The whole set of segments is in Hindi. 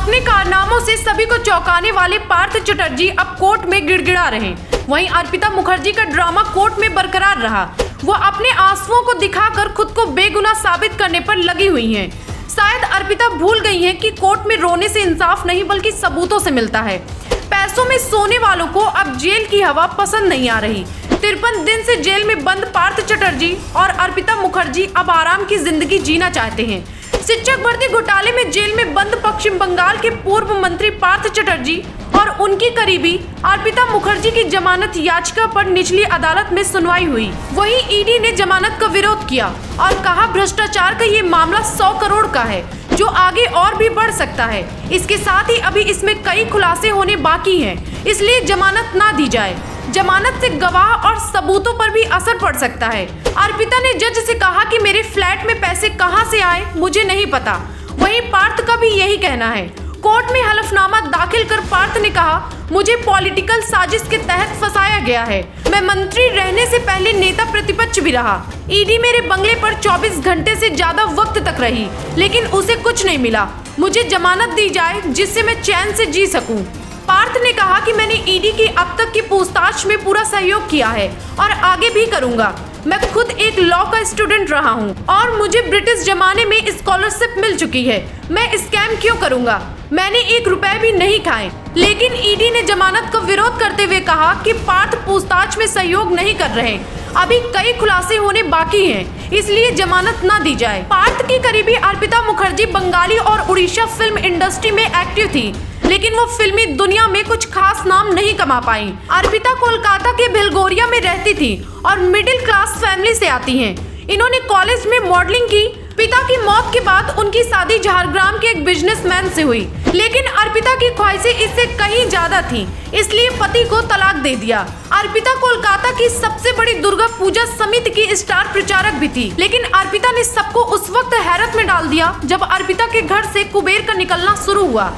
अपने कारनामों से सभी को चौंकाने वाले पार्थ चटर्जी अब कोर्ट में गिड़गिड़ा रहे। वहीं अर्पिता मुखर्जी का ड्रामा कोर्ट में बरकरार रहा। वो अपने आंसुओं को दिखाकर खुद को बेगुनाह साबित करने पर लगी हुई हैं। शायद अर्पिता भूल गई हैं कि कोर्ट में रोने से इंसाफ नहीं बल्कि सबूतों से मिलता है। पैसों में सोने वालों को अब जेल की हवा पसंद नहीं आ रही। 53 दिन से जेल में बंद पार्थ चटर्जी और अर्पिता मुखर्जी अब आराम की जिंदगी जीना चाहते हैं। शिक्षक भर्ती घोटाले में जेल में बंद पश्चिम बंगाल के पूर्व मंत्री पार्थ चटर्जी और उनकी करीबी अर्पिता मुखर्जी की जमानत याचिका पर निचली अदालत में सुनवाई हुई। वहीं ईडी ने जमानत का विरोध किया और कहा भ्रष्टाचार का ये मामला 100 करोड़ का है जो आगे और भी बढ़ सकता है। इसके साथ ही अभी इसमें कई खुलासे होने बाकी हैं, इसलिए जमानत ना दी जाए। जमानत से गवाह और सबूतों पर भी असर पड़ सकता है। अर्पिता ने जज से कहा कि मेरे फ्लैट में पैसे कहां से आए मुझे नहीं पता। वहीं पार्थ का भी यही कहना है। कोर्ट में हलफनामा दाखिल कर पार्थ ने कहा मुझे पॉलिटिकल साजिश के तहत फंसाया गया है। मैं मंत्री रहने से पहले नेता प्रतिपक्ष भी रहा। ईडी मेरे बंगले पर 24 घंटे से ज्यादा वक्त तक रही लेकिन उसे कुछ नहीं मिला। मुझे जमानत दी जाए जिससे मैं चैन से जी सकूं। पार्थ ने कहा कि मैंने ईडी की अब तक की पूछताछ में पूरा सहयोग किया है और आगे भी करूंगा। मैं खुद एक लॉ का स्टूडेंट रहा हूं और मुझे ब्रिटिश जमाने में स्कॉलरशिप मिल चुकी है। मैं स्कैम क्यों करूंगा? मैंने 1 रुपए भी नहीं खाए। लेकिन ईडी ने जमानत का विरोध करते हुए कहा कि पार्थ पूछताछ में सहयोग नहीं कर रहे। अभी कई खुलासे होने बाकी हैं, इसलिए जमानत न दी जाए। पार्थ की करीबी अर्पिता मुखर्जी बंगाली और उड़ीसा फिल्म इंडस्ट्री में एक्टिव थी लेकिन वो फिल्मी दुनिया में कुछ खास नाम नहीं कमा पाई। अर्पिता कोलकाता के भिलगोरिया में रहती थी और मिडिल क्लास फैमिली से आती हैं। इन्होंने कॉलेज में मॉडलिंग की। पिता की मौत के बाद उनकी शादी झारग्राम के एक बिजनेसमैन से हुई लेकिन अर्पिता की ख्वाहिशें इससे कहीं ज्यादा थीं, इसलिए पति को तलाक दे दिया। अर्पिता कोलकाता की सबसे बड़ी दुर्गा पूजा समिति की स्टार प्रचारक भी थी लेकिन अर्पिता ने सबको उस वक्त हैरत में डाल दिया जब अर्पिता के घर से कुबेर का निकलना शुरू हुआ।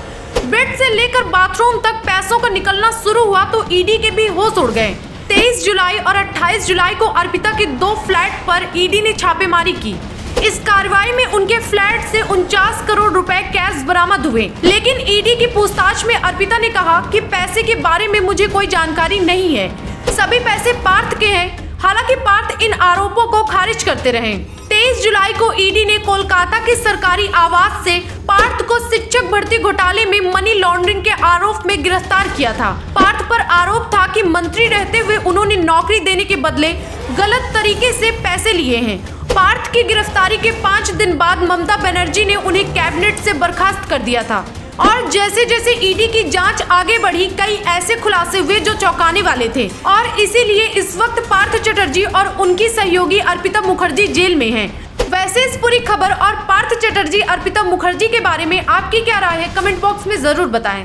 बेड से लेकर बाथरूम तक पैसों का निकलना शुरू हुआ तो ईडी के भी होश उड़ गए। 23 जुलाई और 28 जुलाई को अर्पिता के 2 फ्लैट पर ईडी ने छापेमारी की। इस कार्रवाई में उनके फ्लैट से 49 करोड़ रुपए कैश बरामद हुए लेकिन ईडी की पूछताछ में अर्पिता ने कहा कि पैसे के बारे में मुझे कोई जानकारी नहीं है, सभी पैसे पार्थ के हैं। हालांकि पार्थ इन आरोपों को खारिज करते रहे। 23 जुलाई को ईडी ने कोलकाता के सरकारी आवास से पार्थ को शिक्षक भर्ती घोटाले में मनी लॉन्ड्रिंग के आरोप में गिरफ्तार किया था। पार्थ पर आरोप था कि मंत्री रहते हुए उन्होंने नौकरी देने के बदले गलत तरीके से पैसे लिए हैं। पार्थ की गिरफ्तारी के 5 दिन बाद ममता बनर्जी ने उन्हें कैबिनेट से बर्खास्त कर दिया था और जैसे जैसे ईडी की जांच आगे बढ़ी कई ऐसे खुलासे हुए जो चौंकाने वाले थे और इसीलिए इस वक्त पार्थ चटर्जी और उनकी सहयोगी अर्पिता मुखर्जी जेल में हैं। वैसे इस पूरी खबर और पार्थ चटर्जी अर्पिता मुखर्जी के बारे में आपकी क्या राय है कमेंट बॉक्स में जरूर बताएं।